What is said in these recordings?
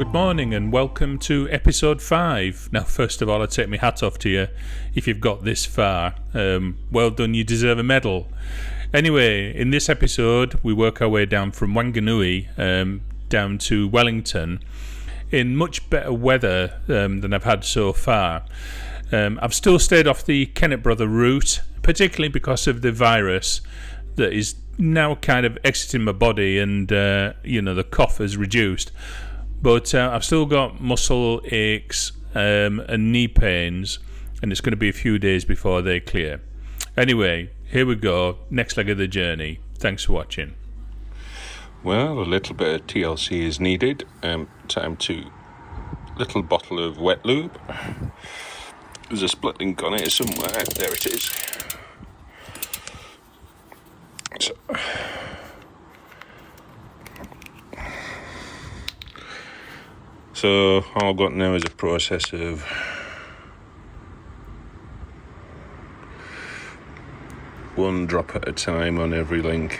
Good morning and welcome to episode 5. Now, first of all, I take my hat off to you if you've got this far. Well done, you deserve a medal. Anyway, in this episode, we work our way down from Whanganui down to Wellington in much better weather than I've had so far. I've still stayed off the Kennet Brothers route, particularly because of the virus that is now kind of exiting my body and, the cough has reduced. But I've still got muscle aches and knee pains, and it's going to be a few days before they clear. Anyway, here we go, next leg of the journey. Thanks for watching. Well, a little bit of TLC is needed. Time to little bottle of wet lube. There's a split link on it somewhere. There it is. So all I've got now is a process of one drop at a time on every link.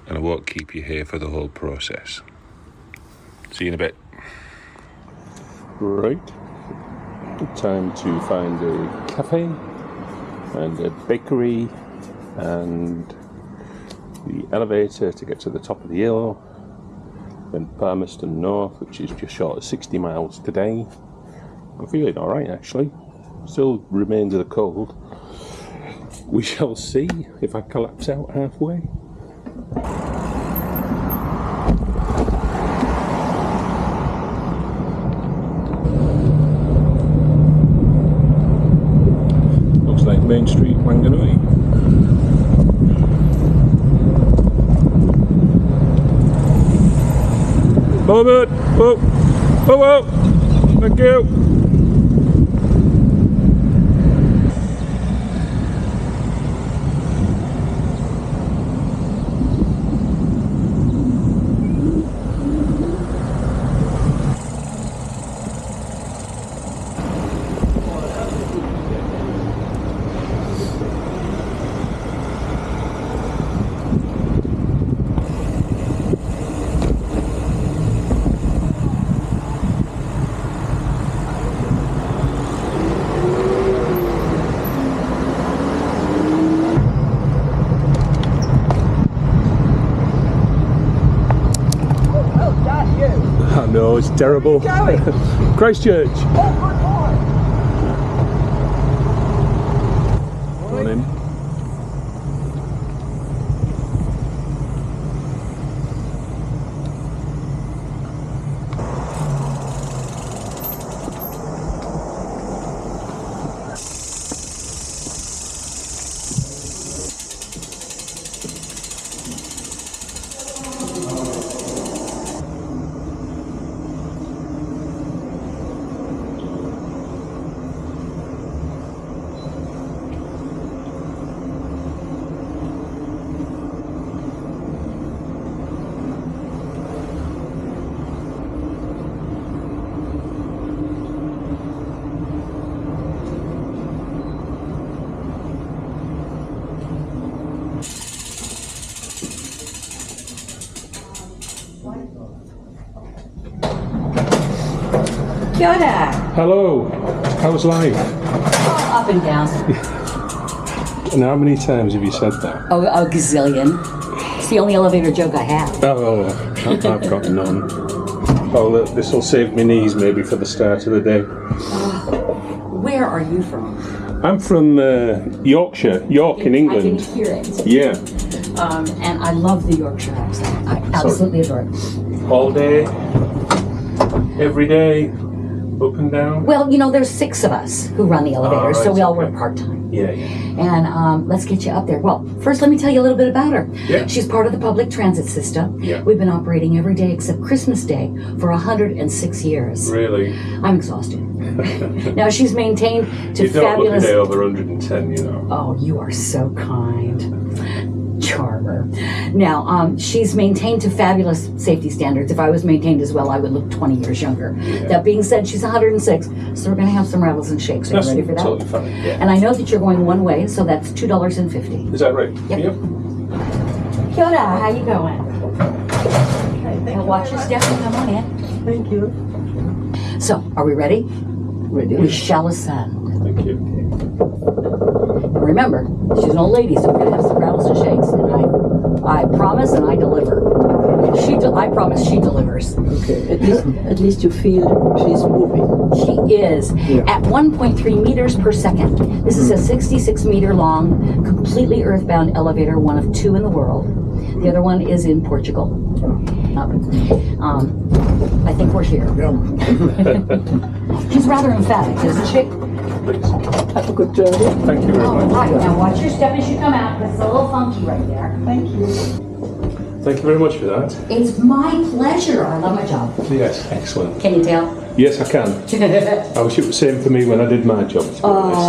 And I won't keep you here for the whole process. See you in a bit. Right. Time to find a cafe and a bakery and the elevator to get to the top of the hill. Then Palmerston North, which is just short of 60 miles today. I'm feeling alright actually. Still remains of the cold. We shall see if I collapse out halfway. Looks like Main Street, Whanganui. Moment! Whoa! Thank you! No, it's terrible. Christchurch. Morning. Kia ora. Hello. How's life? Oh, up and down. And how many times have you said that? Oh, a gazillion. It's the only elevator joke I have. Oh, I've got none. Oh, this will save me knees maybe for the start of the day. Where are you from? I'm from Yorkshire, York in England. I can hear it. Yeah. And I love the Yorkshire accent. I absolutely adore it. All day, every day, up and down? Well, there's 6 of us who run the elevator, so we all work part-time. Yeah. And let's get you up there. Well, first let me tell you a little bit about her. Yeah. She's part of the public transit system. Yeah. We've been operating every day except Christmas Day for 106 years. Really? I'm exhausted. Now she's maintained to you don't fabulous... look a day over 110, Oh, you are so kind. Charmer. Now, she's maintained to fabulous safety standards. If I was maintained as well, I would look 20 years younger. Yeah. That being said, she's 106, so we're going to have some rattles and shakes. Are you ready for that? Totally fine. Yeah. And I know that you're going one way, so that's $2.50. Is that right? Yep. Kia ora, how you going? Okay. Now watch your step and come on in. Thank you. So, are we ready? Ready? We shall ascend. Thank you. Remember, she's an old lady, so we're going to have some rattles and shakes. And I promise and I deliver. I promise she delivers. Okay. At least you feel she's moving. She is at 1.3 meters per second. This is a 66 meter long, completely earthbound elevator, one of 2 in the world. The other one is in Portugal. I think we're here. She's rather emphatic, isn't she? Have a good journey. Thank you very All much. right, now watch your step as you come out, because it's a little funky right there. Thank you. Thank you very much for that. It's my pleasure. I love my job. Yes, excellent. Can you tell? Yes, I can. I wish it was the same for me when I did my job, to be honest.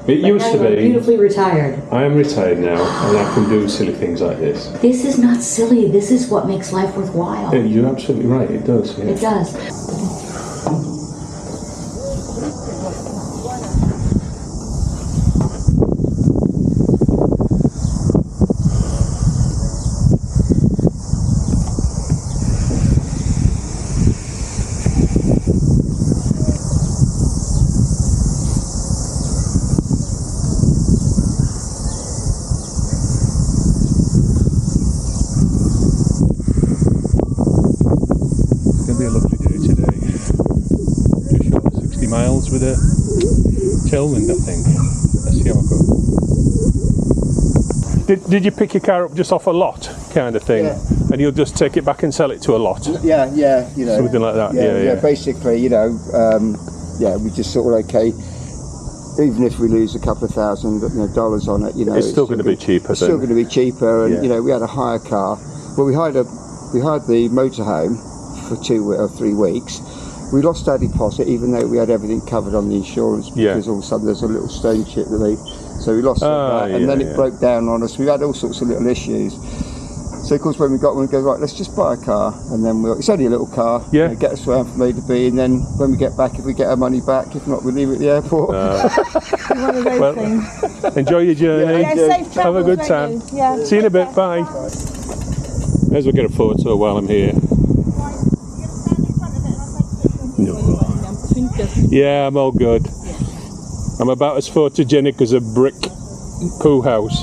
So, it used to You're be. beautifully retired. I am retired now, and I can do silly things like this. This is not silly. This is what makes life worthwhile. Yeah, you're absolutely right, it does. Yeah. It does. With a tailwind, I think. Let's see how I go. Did you pick your car up just off a lot, kind of thing? Yeah. And you'll just take it back and sell it to a lot? Yeah, you know. Something like that, yeah. Basically, you know, we just sort of okay, even if we lose a couple of thousand dollars on it, you know. It's still going to be cheaper. It's still going to be cheaper, and Yeah. you know, we had a hire car. Well, we hired the motorhome for 2 or 3 weeks. We lost our deposit, even though we had everything covered on the insurance, because all of a sudden there's a little stone chip relief. So we lost that, and then it broke down on us. We had all sorts of little issues. So of course, when we got one, we go, right, let's just buy a car, and then it's only a little car. Yeah. Get us around from A to B, and then when we get back, if we get our money back, if not, we leave it at the airport. One of those things. Enjoy your journey. Yeah, safe travels, Have a good won't time. you? Yeah. See you in a bit. Bye. May as well get a photo while I'm here. No. Yeah, I'm all good. I'm about as photogenic as a brick poo house.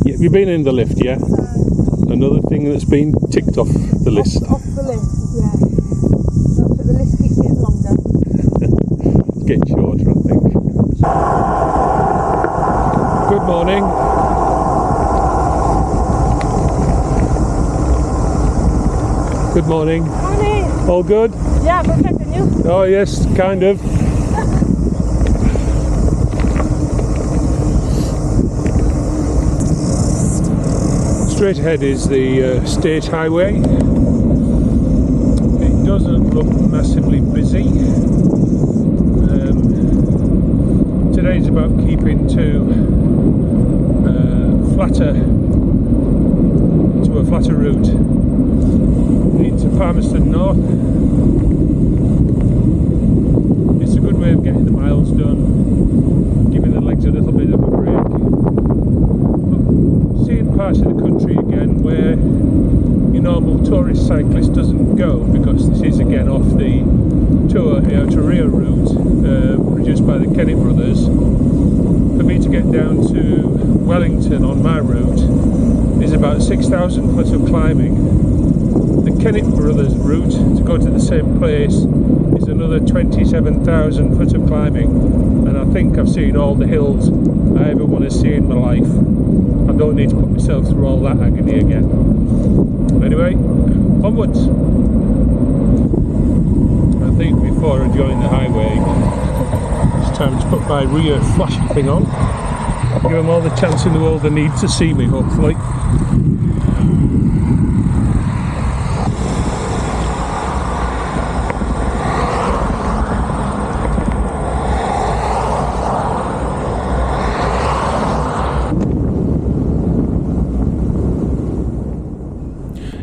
Yeah, you've been in the lift, yeah? Another thing that's been ticked off the list. Off the list, yeah. But the list keeps getting longer. It's getting shorter, I think. Good morning. Good morning. Morning. All good? Yeah, perfect. And you? Oh yes, kind of. Straight ahead is the state highway. It doesn't look massively busy. Today's about keeping to a flatter route into Palmerston North. It's a good way of getting the miles done, giving the legs a little bit of a break. But seeing parts of the country again where your normal tourist cyclist doesn't go, because this is again off the Tour route produced by the Kennet Brothers. For me to get down to Wellington on my route is about 6,000 foot of climbing. The Kennet Brothers route to go to the same place is another 27,000 foot of climbing, and I think I've seen all the hills I ever want to see in my life. I don't need to put myself through all that agony again. Anyway, onwards. I think before I join the highway, it's time to put my rear flashing thing on. Give them all the chance in the world they need to see me, hopefully.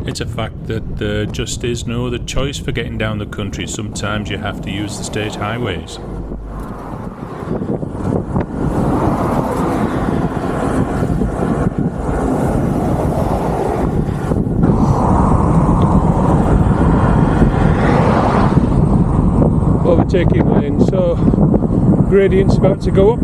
It's a fact that there just is no other choice for getting down the country. Sometimes you have to use the state highways. overtaking lane, so gradient's about to go up.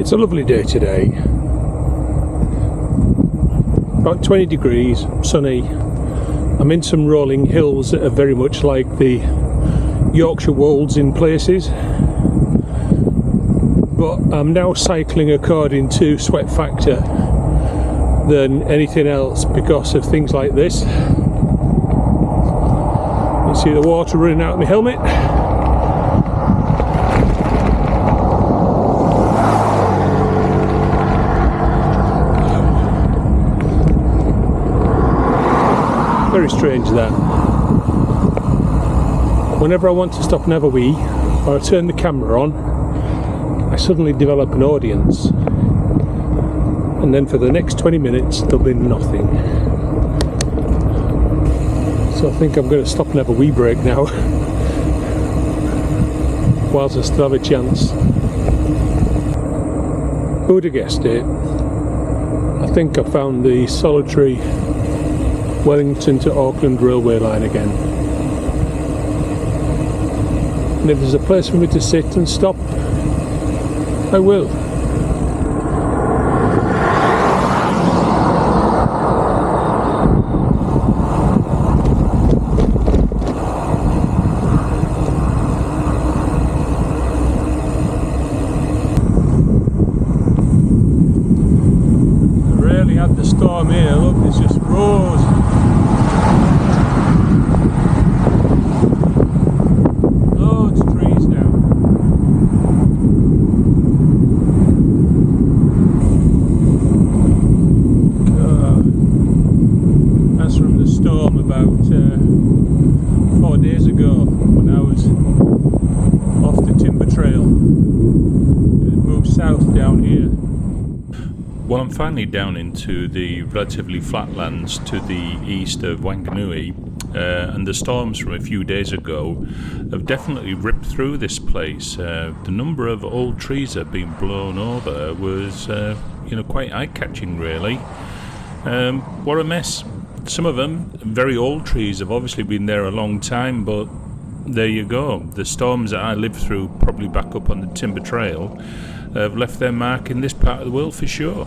It's a lovely day today. About 20 degrees, sunny. I'm in some rolling hills that are very much like the Yorkshire Wolds in places. But I'm now cycling according to sweat factor than anything else because of things like this. You see the water running out of my helmet. Very strange that. Whenever I want to stop and have a wee, or I turn the camera on, I suddenly develop an audience. And then for the next 20 minutes, there'll be nothing. So I think I'm going to stop and have a wee break now, whilst I still have a chance. Who would have guessed it? I think I found the solitary Wellington to Auckland railway line again. And if there's a place for me to sit and stop, I will. I really had the storm here. Look, it's just roars. Well, I'm finally down into the relatively flat lands to the east of Whanganui, and the storms from a few days ago have definitely ripped through this place. The number of old trees that have been blown over was, quite eye-catching, really. What a mess. Some of them, very old trees, have obviously been there a long time, but there you go. The storms that I lived through, probably back up on the Timber Trail, have left their mark in this part of the world for sure.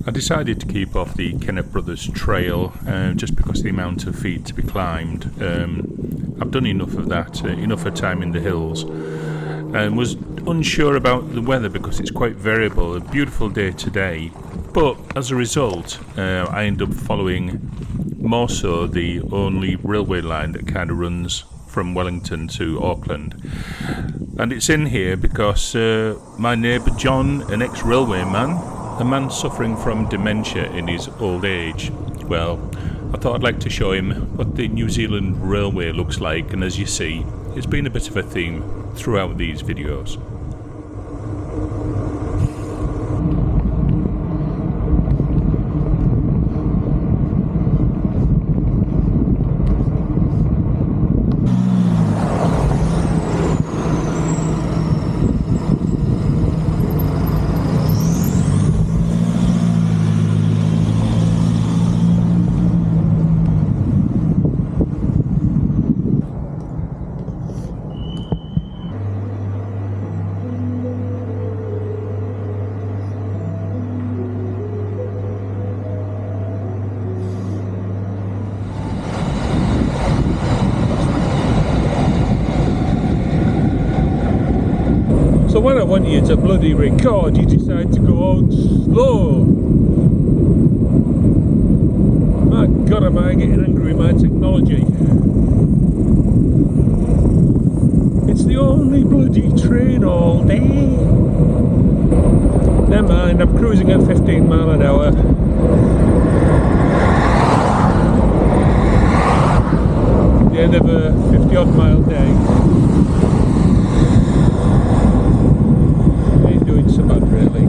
I decided to keep off the Kennet Brothers trail just because of the amount of feet to be climbed. I've done enough of that, enough of time in the hills, and was unsure about the weather because it's quite variable. A beautiful day today, but as a result I end up following more so the only railway line that kind of runs from Wellington to Auckland. And it's in here because my neighbour John, an ex-railwayman, a man suffering from dementia in his old age, well, I thought I'd like to show him what the New Zealand Railway looks like, and as you see, it's been a bit of a theme throughout these videos. So when I want you to bloody record, you decide to go out slow. My God, am I getting angry with my technology. It's the only bloody train all day. Never mind, I'm cruising at 15 mile an hour. The end of a 50 odd mile day. So bad, really.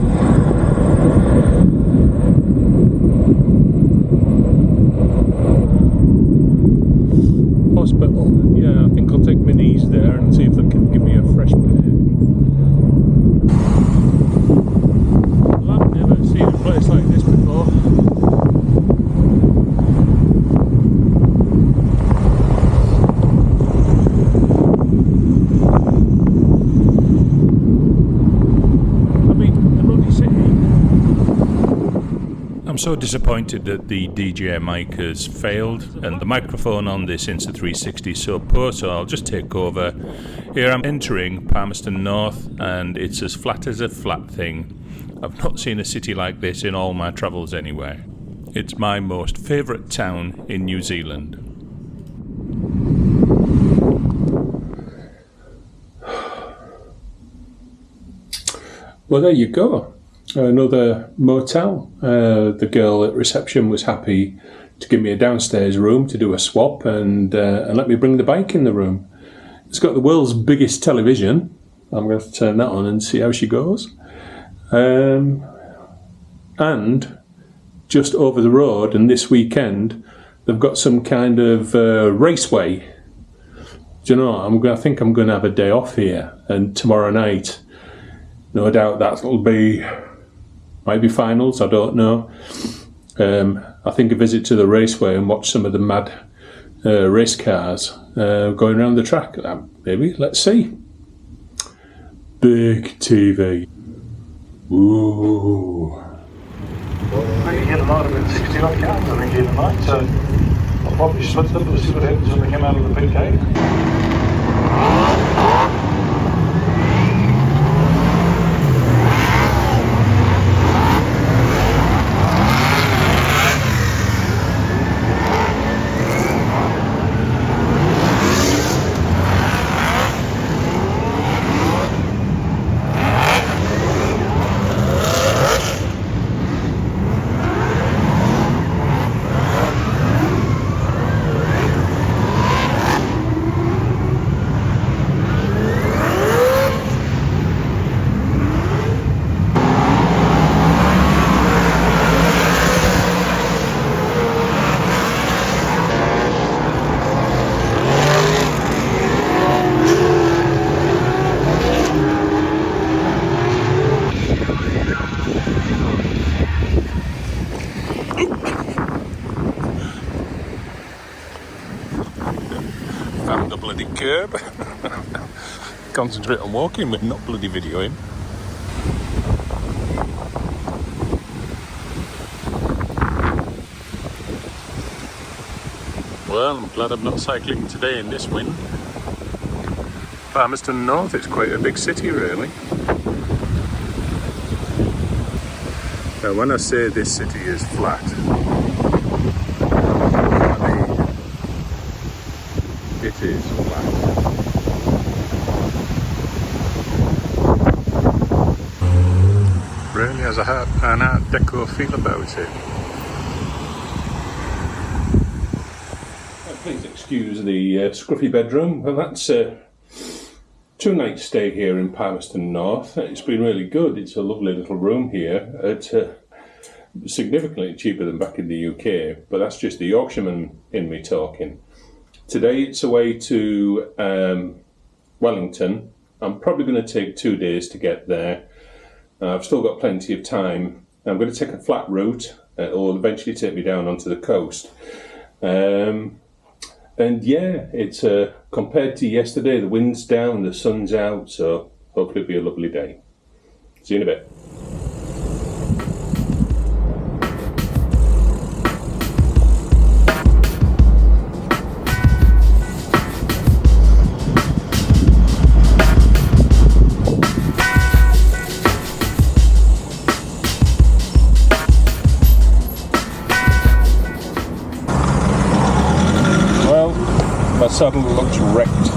so disappointed that the DJI mic has failed and the microphone on this Insta360 is so poor, so I'll just take over. Here I'm entering Palmerston North and it's as flat as a flat thing. I've not seen a city like this in all my travels anywhere. It's my most favourite town in New Zealand. Well, there you go. Another motel. The girl at reception was happy to give me a downstairs room to do a swap and let me bring the bike in the room. It's got the world's biggest television. I'm going to turn that on and see how she goes. And just over the road, and this weekend, they've got some kind of raceway. Do you know, I think I'm going to have a day off here, and tomorrow night, no doubt that'll be, might be finals, I don't know. I think a visit to the raceway and watch some of the mad race cars going around the track. Maybe, let's see. Big TV. Ooh. Well, you get a lot of it, 60 odd cars I think in the night, so I'll probably split them to see what happens when they come out of the pit gate. Found the bloody curb. Concentrate on walking but not bloody videoing. Well, I'm glad I'm not cycling today in this wind. Palmerston North, it's quite a big city really. Now when I say this city is flat, it is flat. Really has an art deco feel about it. Please excuse the scruffy bedroom. Well, that's a 2-night stay here in Palmerston North. It's been really good. It's a lovely little room here. It's significantly cheaper than back in the UK, but that's just the Yorkshireman in me talking. Today it's away to Wellington. I'm probably going to take 2 days to get there. I've still got plenty of time. I'm going to take a flat route. It'll eventually take me down onto the coast. And yeah, it's compared to yesterday, the wind's down, the sun's out, so hopefully it'll be a lovely day. See you in a bit. My saddle looks wrecked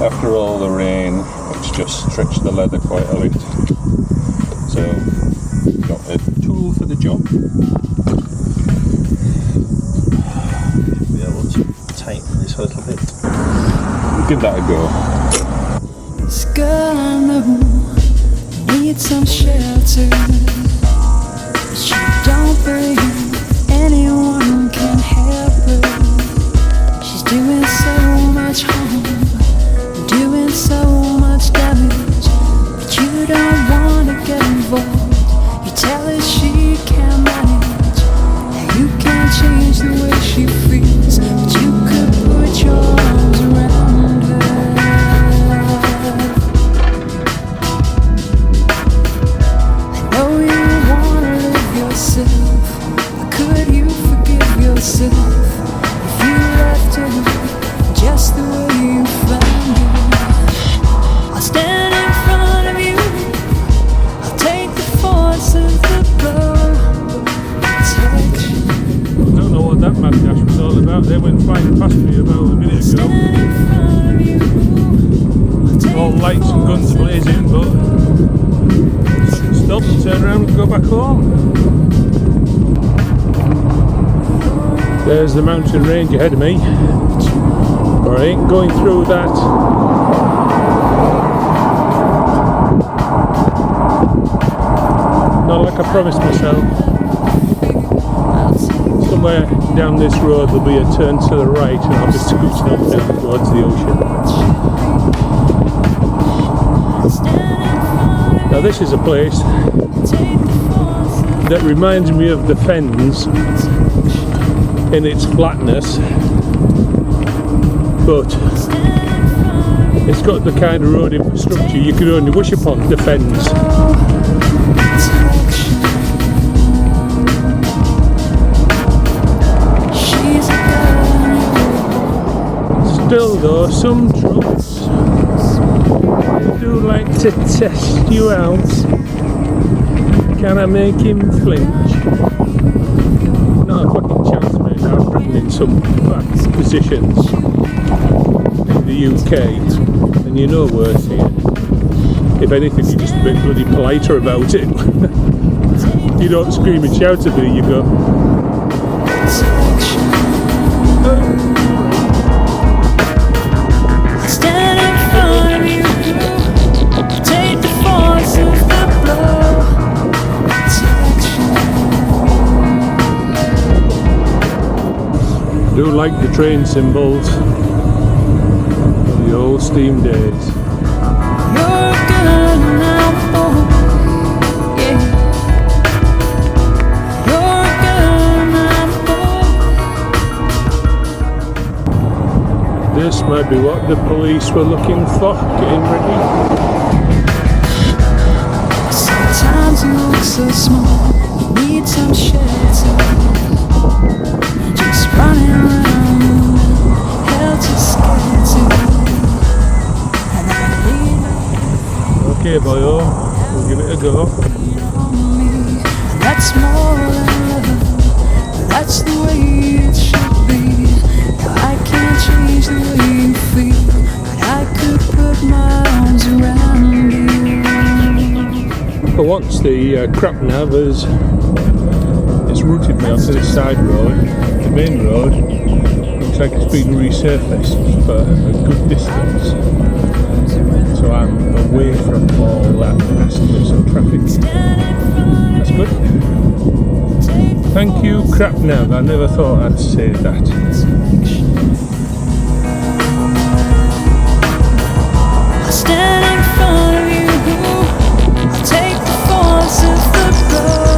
after all the rain. It's just stretched the leather quite a bit. So, got a tool for the job. Should be able to tighten this a little bit. Give that a go. Girl, I know you need some shelter, but you don't believe anyone can help her. Doing so much harm, doing so much damage, but you don't wanna get involved. You tell her she can't manage, and you can't change the way she feels, but you could put your arms around her. I know you wanna live yourself, yourself if you left her just the way you found her. I'll stand in front of you, I'll take the force of the blow. I don't know what that mad dash was all about. They went flying past me about a minute ago. All lights and guns blazing, but stop, turn around and go back home. There's the mountain range ahead of me. But I ain't going through that. Not like I promised myself. Somewhere down this road there'll be a turn to the right and I'll be scooting up down towards the ocean. Now this is a place that reminds me of the Fens in its flatness, but it's got the kind of road infrastructure you could only wish upon the Fens. Still though, some trucks do like to test you out. Can I make him flinch? Not a fucking chance, mate. I've ridden in some back positions in the UK, and you know worse here. If anything, you're just a bit bloody politer about it. You don't scream and shout at me, you go. I do like the train symbols of the old steam days. You're good now, boy. Yeah. You're good now, boy. This might be what the police were looking for, getting ready. Sometimes you look so small, you need some shelter. Just running around, held to skelter. And I need Okay, boyo, we'll give it a go. me. That's more than love. That's the way it should be. Now I can't change the way you feel, but I could put my arms around you. For once, the crap nav has routed me onto this side road. The main road looks like it's been resurfaced for a good distance, so I'm away from all that messiness and traffic. That's good. Thank you, crap nav. I never thought I'd say that. I'll stand in front of you, I'll take the force of the blow.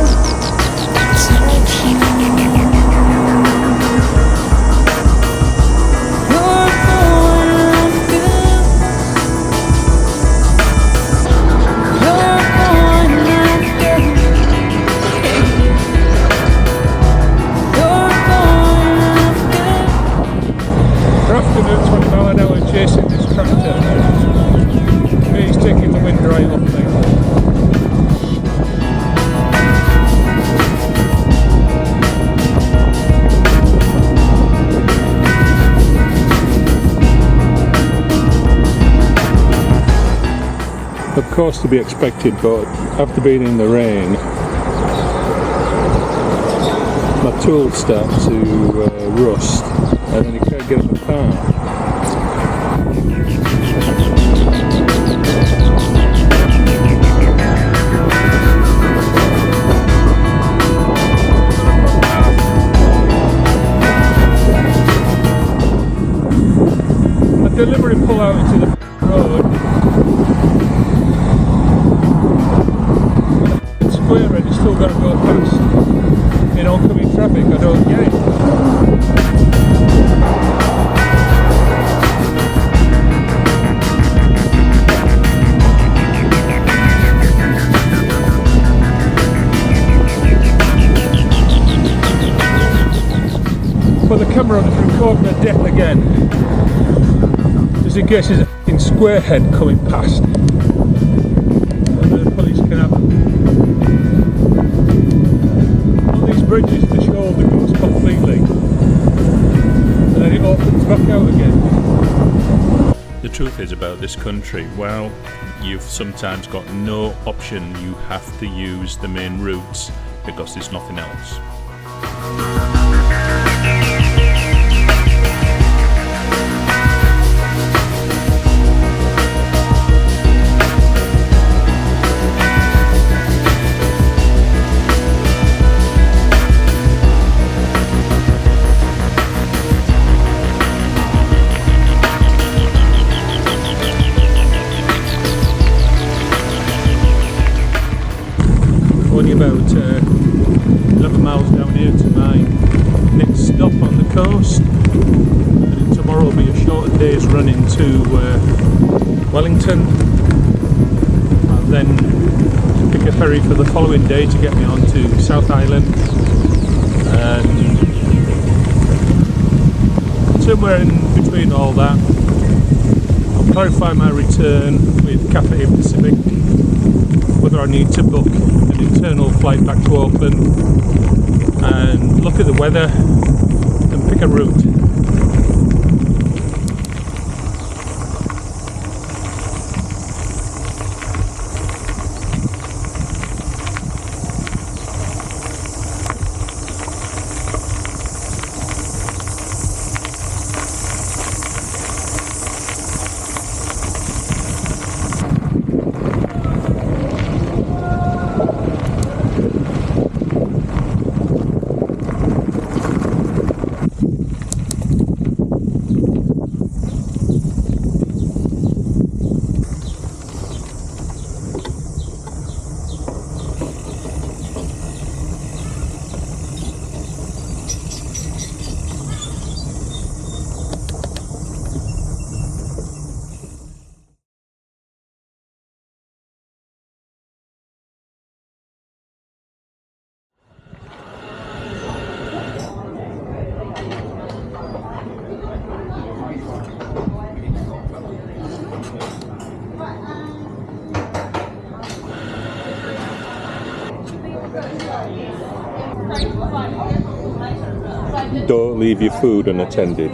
Chasing this tractor. He's taking the wind right up there. Of course, to be expected, but after being in the rain, my tools start to rust, and then you can't get them apart. Deliberately pull out into the road. It's square and you still got to go past in oncoming traffic. I don't get it. the camera on to record the death again. Just in case there's a f***ing squarehead coming past. The police can have on these bridges the shoulder goes completely. And then it opens back out again. The truth is about this country, well, you've sometimes got no option. You have to use the main routes because there's nothing else. Only about 11 miles down here to my next stop on the coast, and tomorrow will be a shorter day's run into Wellington. I'll then pick a ferry for the following day to get me on to South Island, and somewhere in between all that I'll clarify my return with Cathay Pacific, whether I need to book an internal flight back to Auckland, and look at the weather and pick a route. Don't leave your food unattended.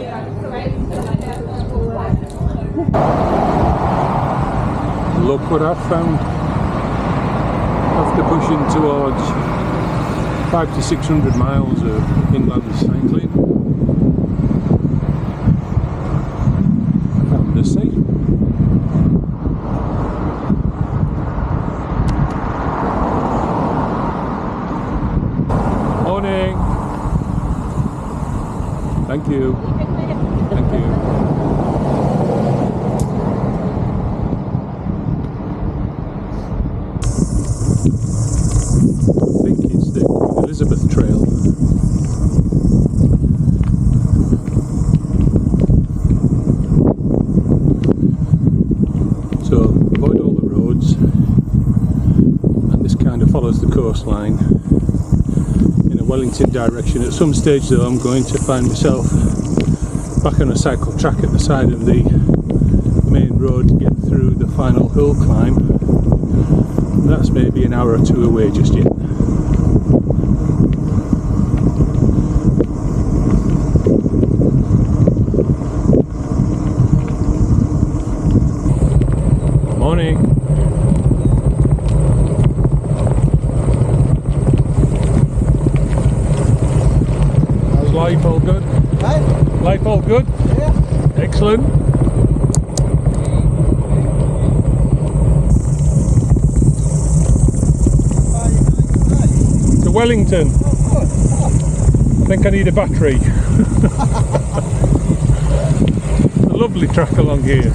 Look what I've found. After pushing towards 500 to 600 miles of inland cycling, I found the sea. Morning. Thank you. Thank you. I think it's the Queen Elizabeth Trail. So avoid all the roads, and this kind of follows the coastline in a Wellington direction. At some stage though I'm going to find myself back on a cycle track at the side of the main road to get through the final hill climb. That's maybe an hour or two away just yet. Morning. How's life? All good? Hey? Life all good? Yeah. Excellent. To Wellington. I think I need a battery. A lovely track along here.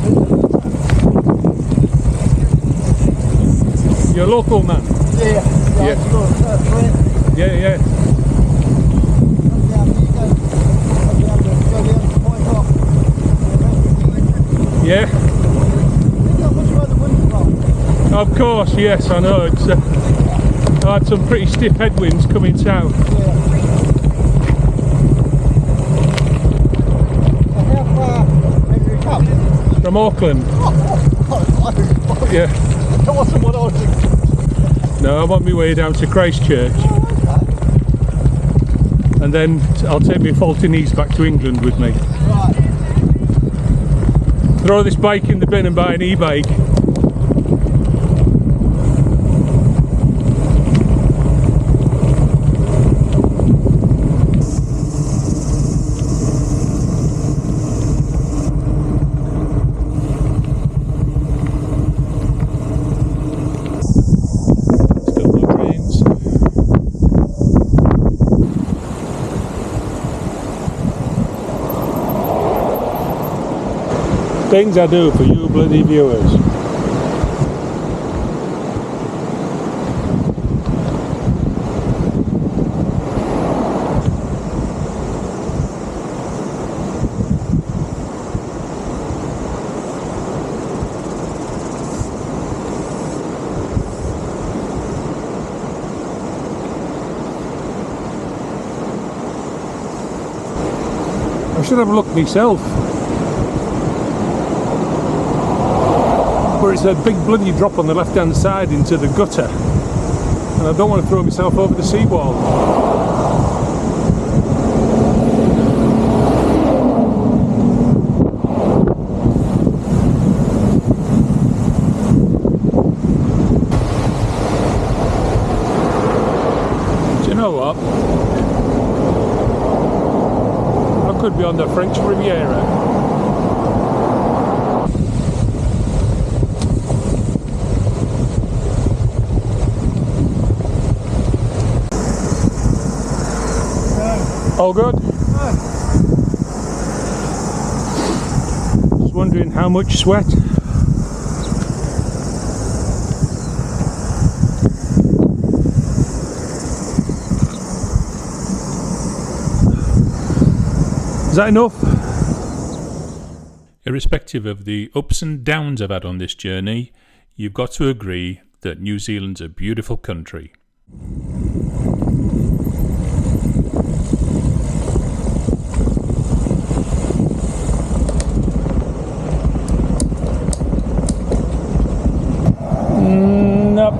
You're a local man? Yeah. Yeah. Of course, yes, I know. It's I had some pretty stiff headwinds coming south. from Auckland. Yeah. That wasn't what I was thinking. No, I'm on my way down to Christchurch. And then I'll take my faulty knees back to England with me. Right. Throw this bike in the bin and buy an e-bike. Things I do for you bloody viewers. I should have looked myself. But it's a big bloody drop on the left hand side into the gutter, and I don't want to throw myself over the seawall. Do you know what? I could be on the French Riviera. All good? Just wondering how much sweat. Is that enough? Irrespective of the ups and downs I've had on this journey, you've got to agree that New Zealand's a beautiful country. Nope,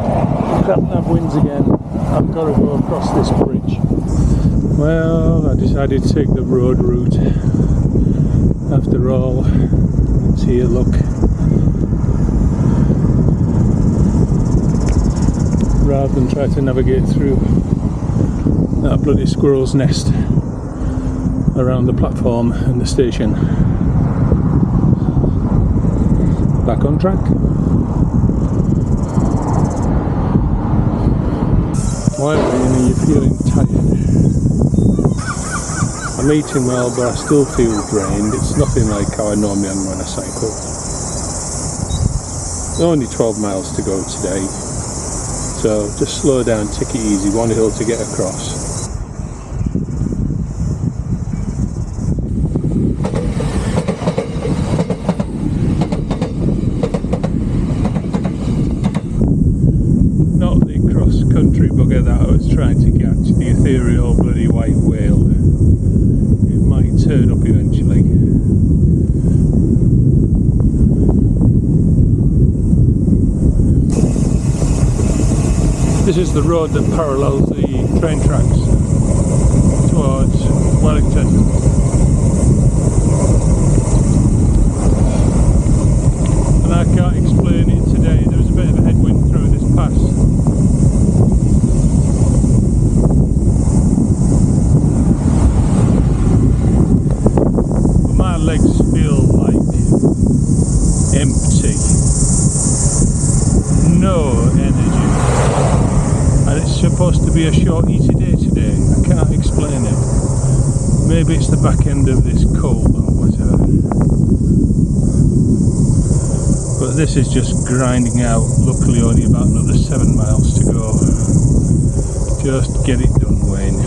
can't have winds again. I've got to go across this bridge. Well, I decided to take the road route. After all, it's here, look. Rather than try to navigate through that bloody squirrel's nest around the platform and the station. Back on track. Why are you feeling tired? I'm eating well, but I still feel drained. It's nothing like how I normally am when I cycle. Only 12 miles to go today, so just slow down, take it easy, one hill to get across. Country bugger that I was trying to catch, the ethereal bloody white whale. It might turn up eventually. This is the road that parallels the train tracks towards Wellington. And I can't explain it today, there was a bit of a headwind through this pass. Legs feel like empty, no energy, and it's supposed to be a short easy day today. I can't explain it. Maybe it's the back end of this cold or whatever, but this is just grinding out. Luckily only about another 7 miles to go. Just get it done, Wayne.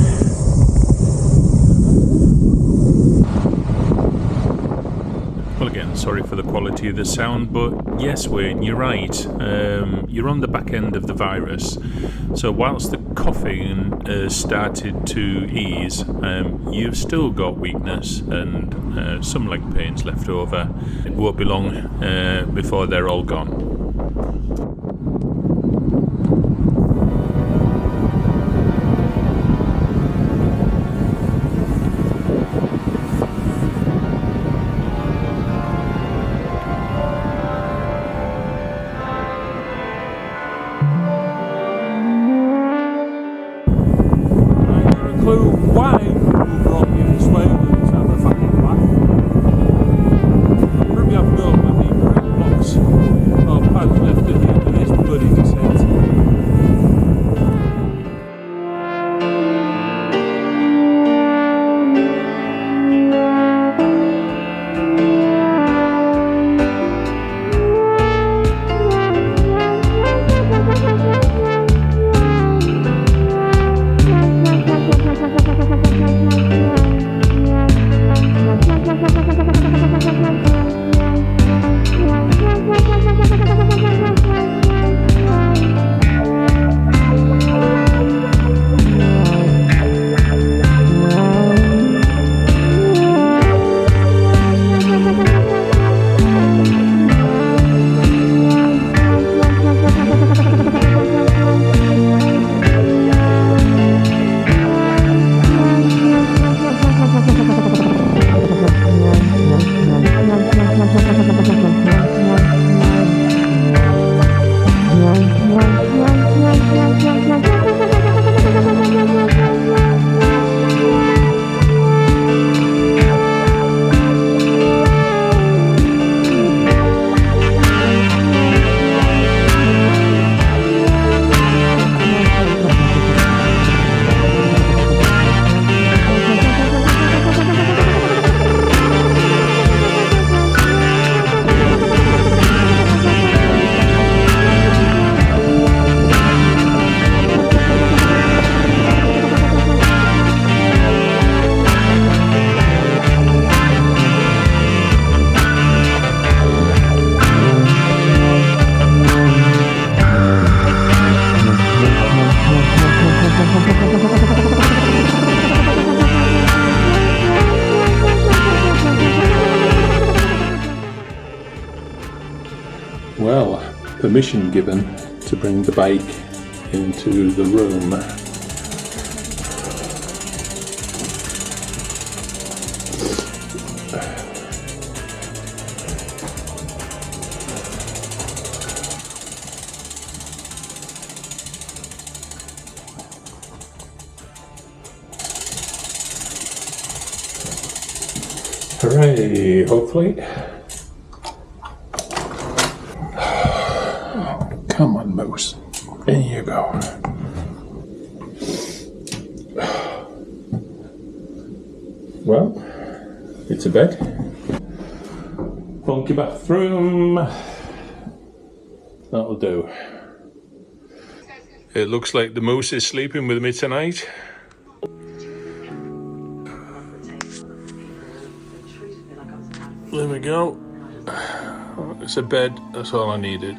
Well, again, sorry for the quality of the sound, but yes, Wayne, you're right. You're on the back end of the virus. So whilst the coughing has started to ease, you've still got weakness and some leg pains left over. It won't be long before they're all gone. Why we brought you this way, let's have a fucking laugh. Probably have known when the brick blocks or pads left at the end of this bloody descent. Well, permission given to bring the bike into the room. Hooray, hopefully. Come on, Moose. In you go. Well, it's a bed. Funky bathroom. That'll do. It looks like the moose is sleeping with me tonight. There we go. It's a bed, that's all I needed.